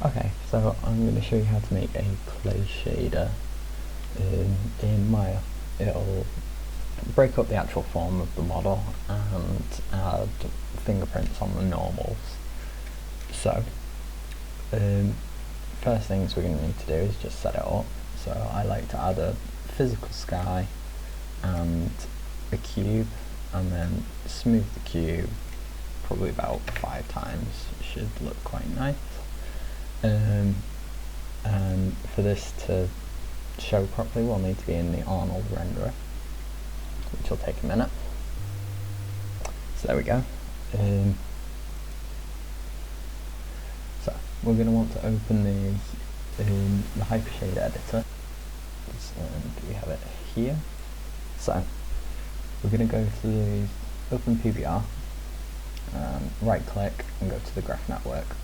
Okay, so I'm going to show you how to make a clay shader in Maya. It'll break up the actual form of the model and add fingerprints on the normals. So, first things we're going to need to do is just set it up. So I like to add a physical sky and a cube, and then smooth the cube probably about 5 times. It should look quite nice. And for this to show properly, we'll need to be in the Arnold renderer, which will take a minute. So there we go. So we're going to want to open the Hypershade editor, and we have it here. So we're going to go to the Open PBR, right click and go to the Graph Network.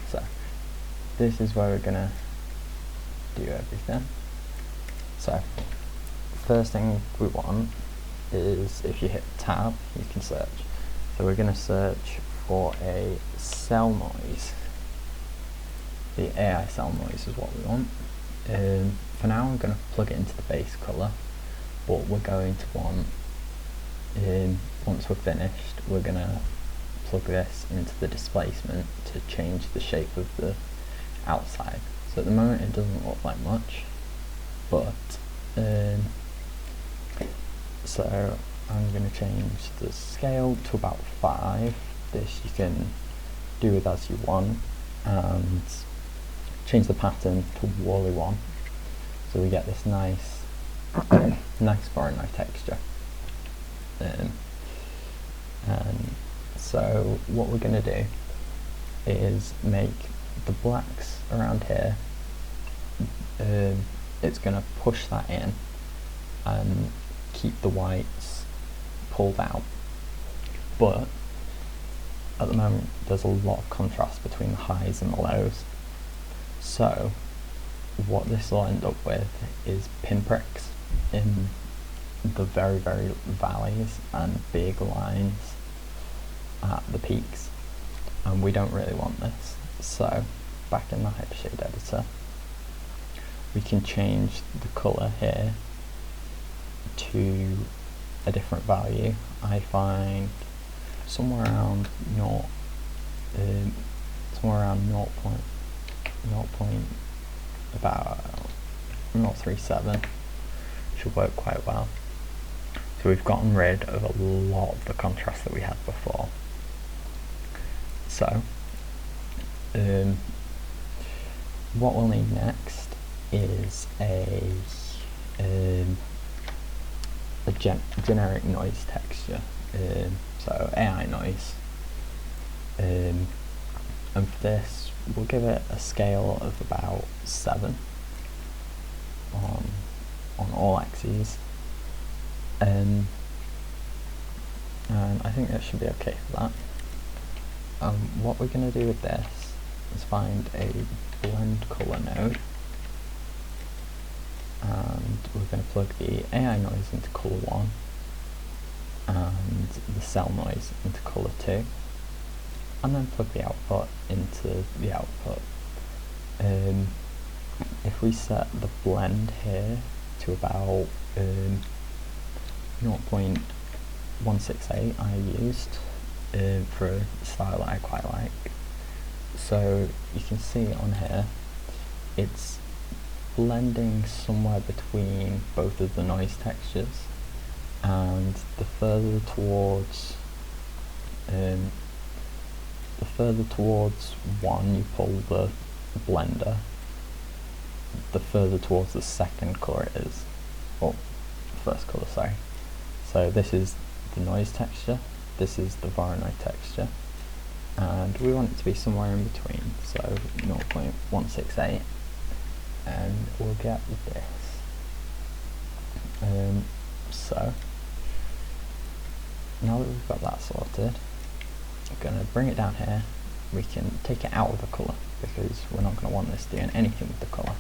So this is where we're going to do everything. So first thing we want is, if you hit tab, you can search. So we're going to search for a cell noise. The AI cell noise is what we want. For now I'm going to plug it into the base colour, but we're going to want, once we're finished, we're going to plug this into the displacement to change the shape of the outside. So at the moment it doesn't look like much, but so I'm going to change the scale to about 5. This you can do with as you want, and change the pattern to Wally 1, so we get this nice nice foreigner texture. And so what we're going to do is make the blacks around here, it's going to push that in and keep the whites pulled out, but at the moment there's a lot of contrast between the highs and the lows. So what this will end up with is pinpricks in the very valleys and big lines at the peaks, and we don't really want this. So back in the Hypershade editor, we can change the colour here to a different value. I find somewhere around 0, about 0.37 should work quite well. So we've gotten rid of a lot of the contrast that we had before. So what we'll need next is a generic noise texture, so AI noise, and for this we'll give it a scale of about 7 on all axes, and I think that should be okay for that. What we're going to do with this is find a blend color node, and we're going to plug the AI noise into color 1 and the cell noise into color 2, and then plug the output into the output. If we set the blend here to about 0.168, I used for a style that I quite like. So you can see on here it's blending somewhere between both of the noise textures, and the further towards one you pull the blender, the further towards the second colour it is, or first colour, sorry. So this is the noise texture, this is the Voronoi texture, and we want it to be somewhere in between, so 0.168, and we'll get this. So now that we've got that sorted, I'm going to bring it down here. We can take it out of the colour because we're not going to want this doing anything with the colour,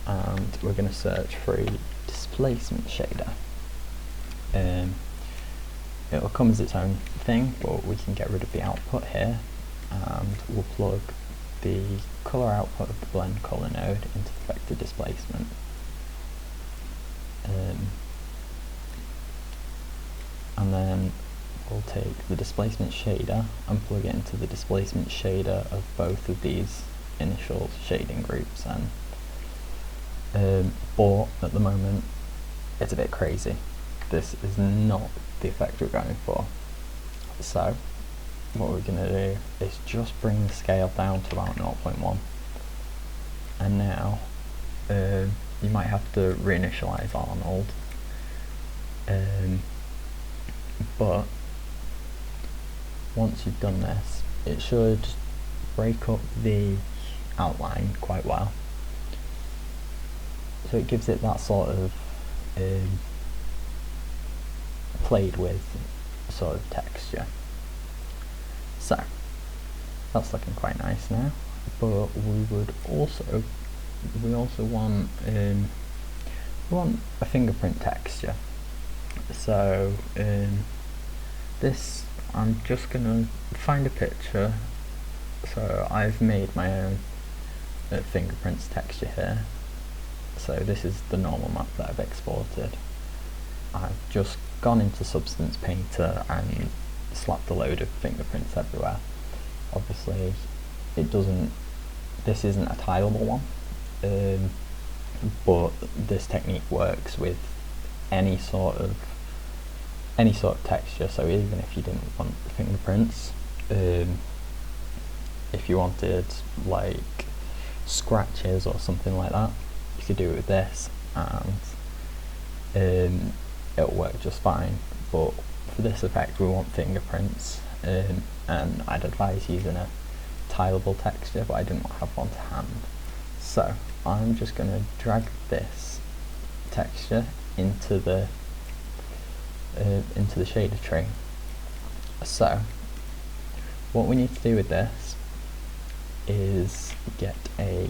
and we're going to search for a displacement shader. It'll come as its own thing, but we can get rid of the output here, and we'll plug the color output of the blend color node into the vector displacement. And then we'll take the displacement shader and plug it into the displacement shader of both of these initial shading groups. And but at the moment it's a bit crazy. This is not the effect we're going for. So what we're going to do is just bring the scale down to about 0.1. And now you might have to reinitialize Arnold, but once you've done this, it should break up the outline quite well. So it gives it that sort of played with sort of texture. So that's looking quite nice now, but we also want a fingerprint texture. So this, I'm just gonna find a picture. So I've made my own fingerprints texture here. So this is the normal map that I've exported. I've just gone into Substance Painter and slapped a load of fingerprints everywhere. Obviously this isn't a tileable one, but this technique works with any sort of texture. So even if you didn't want fingerprints, if you wanted like scratches or something like that, you could do it with this, and it'll work just fine. But for this effect we want fingerprints, and I'd advise using a tileable texture, but I didn't have one to hand. So I'm just going to drag this texture into the shader tree. So what we need to do with this is get a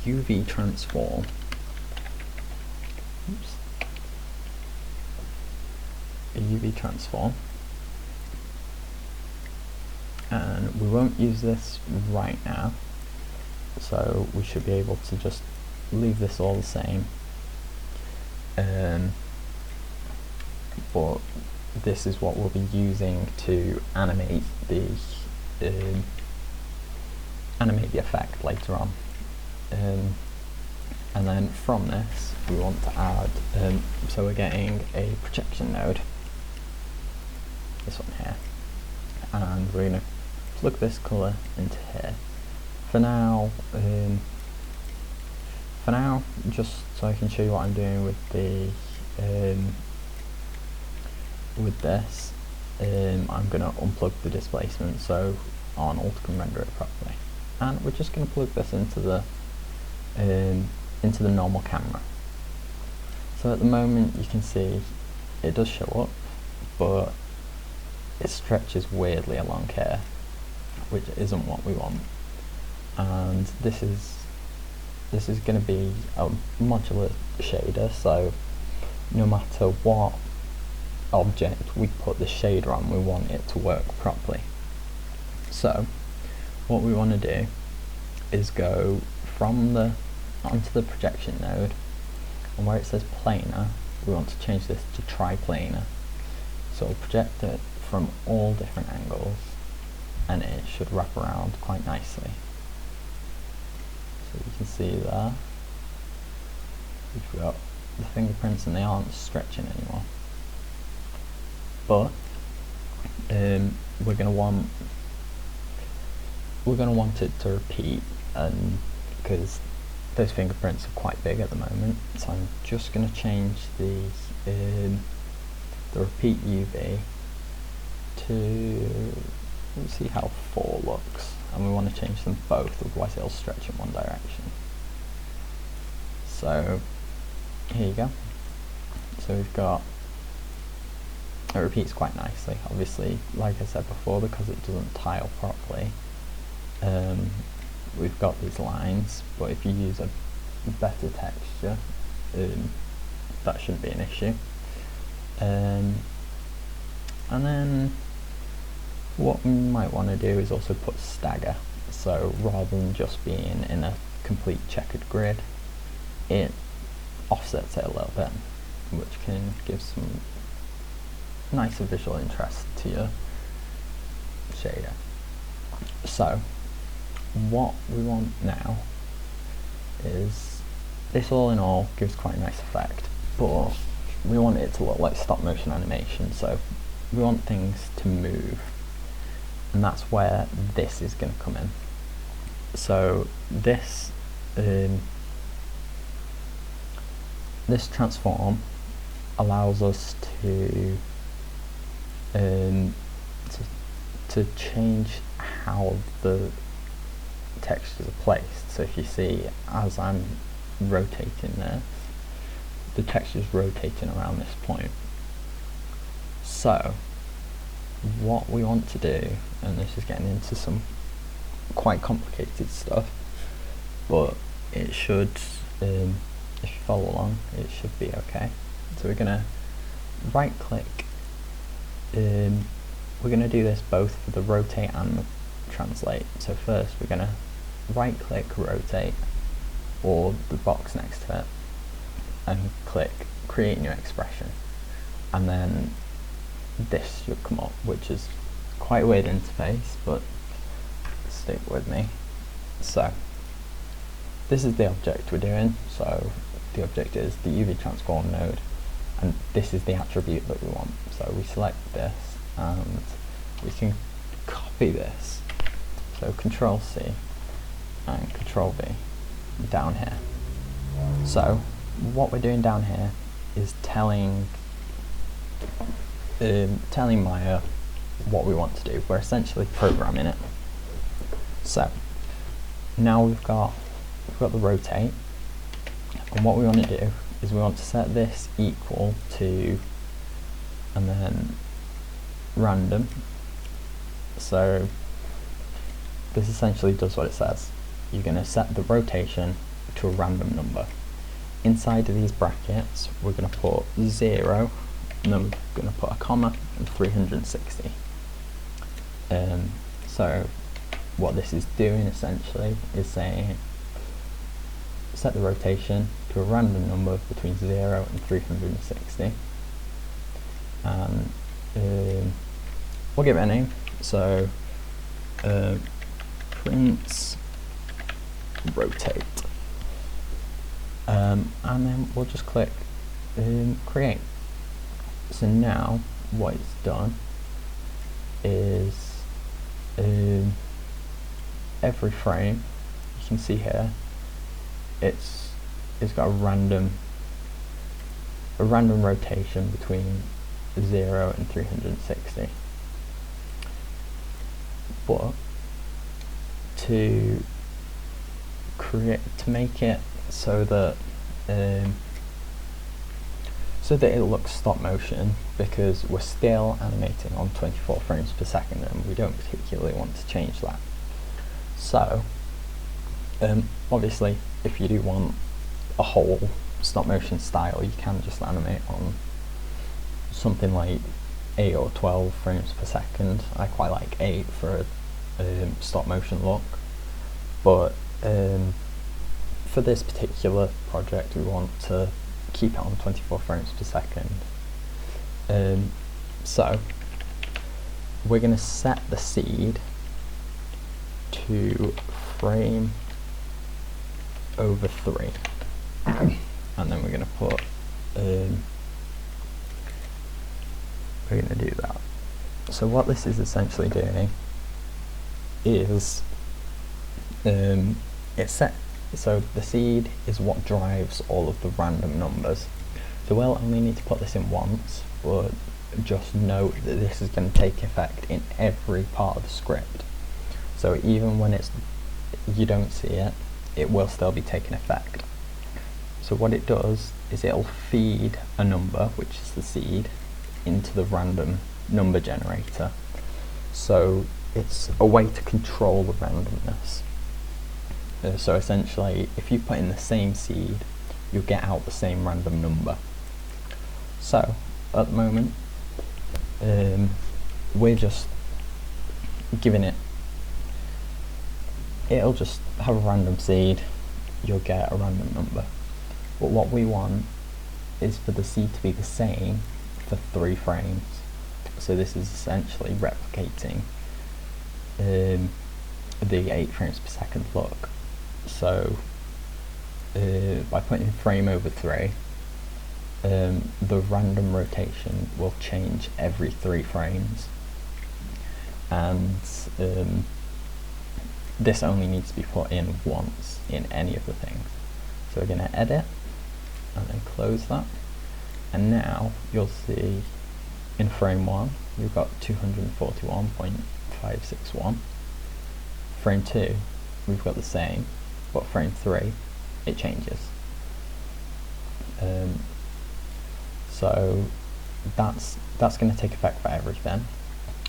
UV transform. Oops. A UV transform, and we won't use this right now, so we should be able to just leave this all the same, but this is what we'll be using to animate the effect later on. And then from this we want to add, so we're getting a projection node, this one here, and we're going to plug this colour into here. For now, just so I can show you what I'm doing with the with this, I'm going to unplug the displacement so Arnold can render it properly, and we're just going to plug this into the normal camera. So at the moment you can see it does show up, but it stretches weirdly along here, which isn't what we want. And this is going to be a modular shader, so no matter what object we put the shader on, we want it to work properly. So what we want to do is go from onto the projection node, and where it says planar, we want to change this to triplanar. So we'll project it from all different angles, and it should wrap around quite nicely. So you can see there, we've got the fingerprints and they aren't stretching anymore. But we're going to want it to repeat, and because those fingerprints are quite big at the moment, so I'm just going to change the repeat UV to, let's see how 4 looks, and we want to change them both, otherwise it'll stretch in one direction. So here you go. So we've got, it repeats quite nicely. Obviously, like I said before, because it doesn't tile properly, we've got these lines, but if you use a better texture, that shouldn't be an issue. And then what we might want to do is also put stagger. So rather than just being in a complete checkered grid, it offsets it a little bit, which can give some nicer visual interest to your shader. So what we want now is, this all in all gives quite a nice effect, but we want it to look like stop motion animation, so we want things to move, and that's where this is going to come in. So this this transform allows us to change how the textures are placed. So if you see, as I'm rotating this, the texture's rotating around this point. So what we want to do, and this is getting into some quite complicated stuff, but it should, if you follow along, it should be okay. So we're going to right click, we're going to do this both for the rotate and the translate. So first we're going to right click rotate, or the box next to it, and click create new expression, and then this should come up, which is quite a weird interface, but stick with me. So this is the object we're doing. So the object is the UV transform node, and this is the attribute that we want. So we select this and we can copy this. So Control C and Control V down here. So what we're doing down here is telling Maya what we want to do. We're essentially programming it. So now we've got the rotate, and what we want to do is we want to set this equal to, and then random. So this essentially does what it says. You're going to set the rotation to a random number. Inside of these brackets we're going to put 0, and then we're going to put a comma and 360. So what this is doing essentially is saying set the rotation to a random number between 0 and 360, and we'll give it a name. So print rotate, and then we'll just click create. So now what it's done is every frame, you can see here, it's got a random rotation between 0 and 360. But to make it so that it looks stop motion, because we're still animating on 24 frames per second and we don't particularly want to change that. So obviously if you do want a whole stop motion style, you can just animate on something like 8 or 12 frames per second. I quite like 8 for a stop motion look, but for this particular project we want to keep it on 24 frames per second. So we're going to set the seed to frame over 3, and then we're going to put we're going to do that. So what this is essentially doing is it's set, so the seed is what drives all of the random numbers. So we'll only need to put this in once, but just note that this is going to take effect in every part of the script. So even when you don't see it, it will still be taking effect. So what it does is it'll feed a number, which is the seed, into the random number generator. So it's a way to control the randomness. So essentially, if you put in the same seed, you'll get out the same random number. So at the moment, we're just giving it it'll just have a random seed, you'll get a random number. But what we want is for the seed to be the same for 3 frames. So this is essentially replicating the 8 frames per second look. So by putting frame over 3, the random rotation will change every 3 frames, and this only needs to be put in once in any of the things. So we're going to edit and then close that, and now you'll see in frame 1 we've got 241.561. Frame 2 we've got the same, but frame 3 it changes. So that's going to take effect for everything.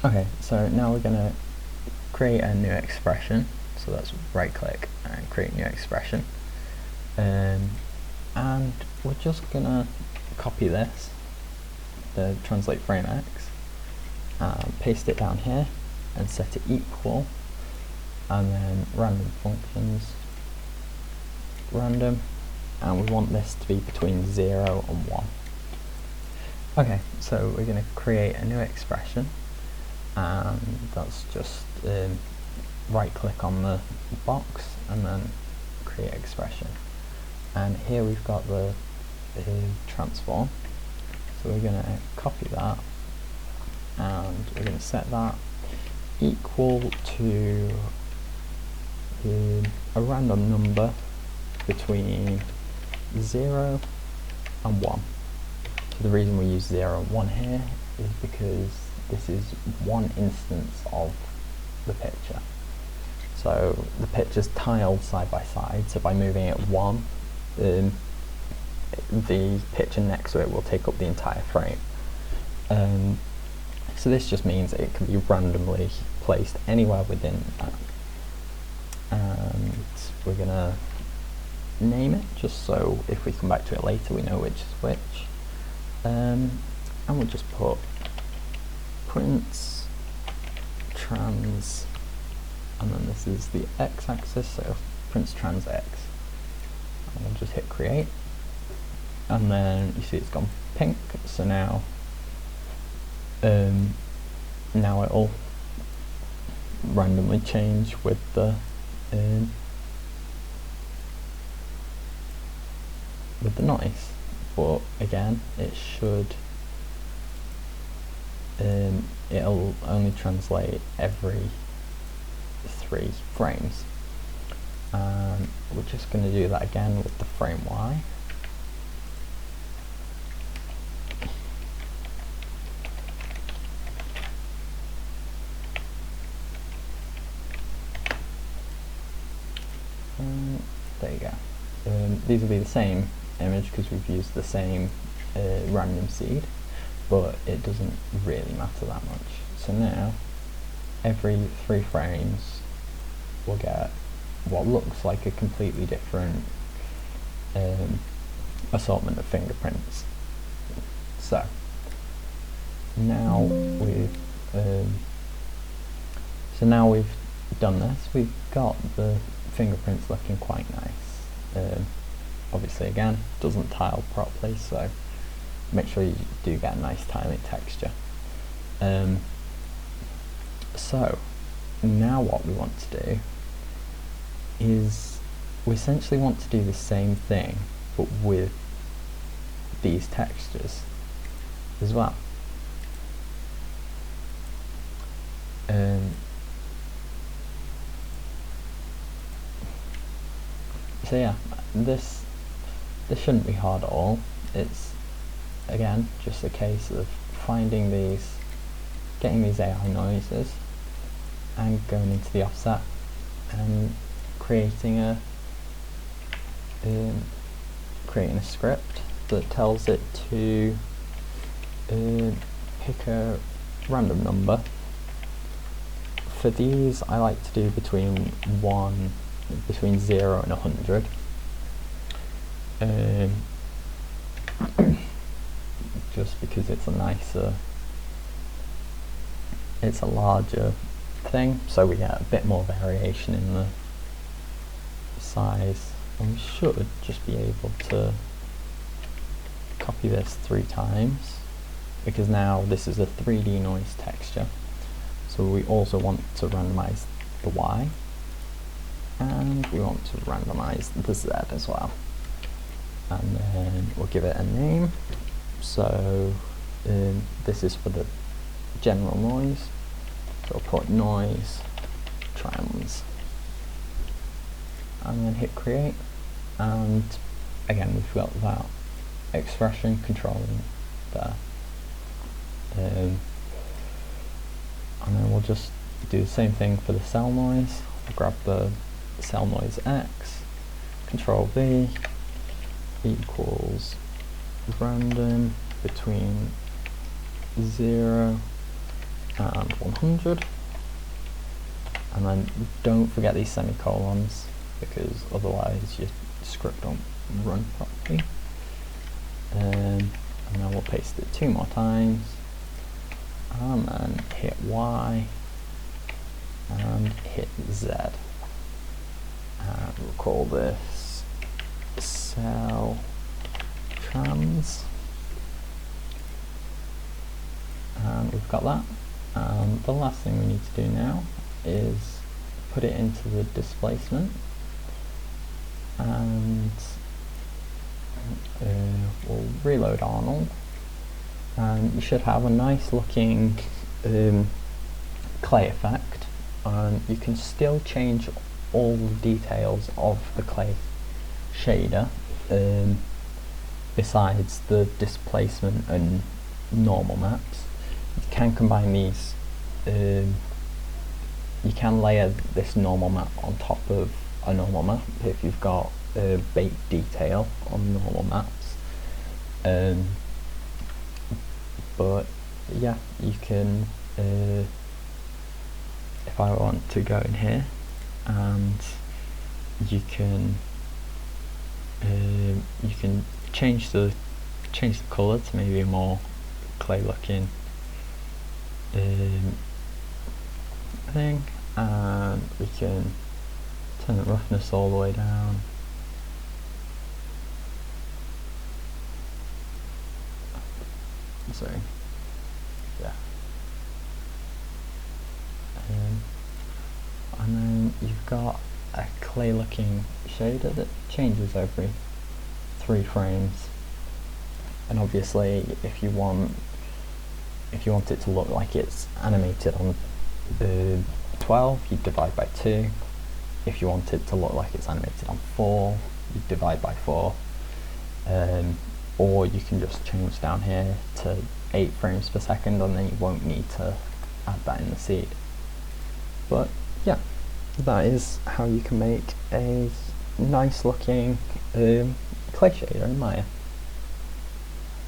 Okay, so now we're going to create a new expression. So let's right click and create new expression, and we're just going to copy this, the translate frame x, paste it down here and set it equal, and then random functions, random, and we want this to be between 0 and 1. Okay, so we're going to create a new expression, and that's just right click on the box and then create expression, and here we've got the transform. So we're going to copy that, and we're going to set that equal to a random number between 0 and 1. So the reason we use 0 and 1 here is because this is one instance of the picture. So the picture's tiled side by side, so by moving it 1, the picture next to it will take up the entire frame. So this just means it can be randomly placed anywhere within that. And we're going to name it, just so if we come back to it later we know which is which. And we'll just put prints trans, and then this is the x-axis, so prints trans x. And we'll just hit create, and then you see it's gone pink. So now now it'll randomly change with the noise, but again it should it'll only translate every 3 frames. We're just going to do that again with the frame Y. There you go. These will be the same image because we've used the same random seed, but it doesn't really matter that much. So now every 3 frames we'll get what looks like a completely different assortment of fingerprints. So now we've done this. We've got the fingerprints looking quite nice. Obviously again doesn't tile properly, so make sure you do get a nice tiling texture. So now what we want to do is we essentially want to do the same thing but with these textures as well. So yeah, this shouldn't be hard at all. It's again just a case of finding these, getting these AI noises and going into the offset and creating a script that tells it to pick a random number. For these I like to do between 0 and 100. Just because it's a larger thing, so we get a bit more variation in size, and we should just be able to copy this 3 times, because now this is a 3D noise texture. So we also want to randomize the Y, and we want to randomize the Z as well. And then we'll give it a name. So this is for the general noise, so I'll put noise trans, and then hit create, and again we've got that expression controlling there. And then we'll just do the same thing for the cell noise. I'll grab the cell noise X, Control V, equals random between 0 and 100, and then don't forget these semicolons, because otherwise your script won't run properly. And then we'll paste it 2 more times, and then hit Y and hit Z, and we'll call this cell trans, and we've got that. And the last thing we need to do now is put it into the displacement, and we'll reload Arnold, and you should have a nice looking clay effect, and you can still change all the details of the clay shader besides the displacement and normal maps. You can combine these, you can layer this normal map on top of a normal map if you've got baked detail on normal maps, but yeah, you can, if I want to go in here, and you can change the colour to maybe a more clay looking thing, and we can turn the roughness all the way down. So yeah, and then you've got a clay looking shader that changes every 3 frames, and obviously if you want it to look like it's animated on 12, you divide by 2. If you want it to look like it's animated on 4, you divide by 4. Or you can just change down here to 8 frames per second, and then you won't need to add that in the seed. But yeah, that is how you can make a nice looking clay shader in Maya.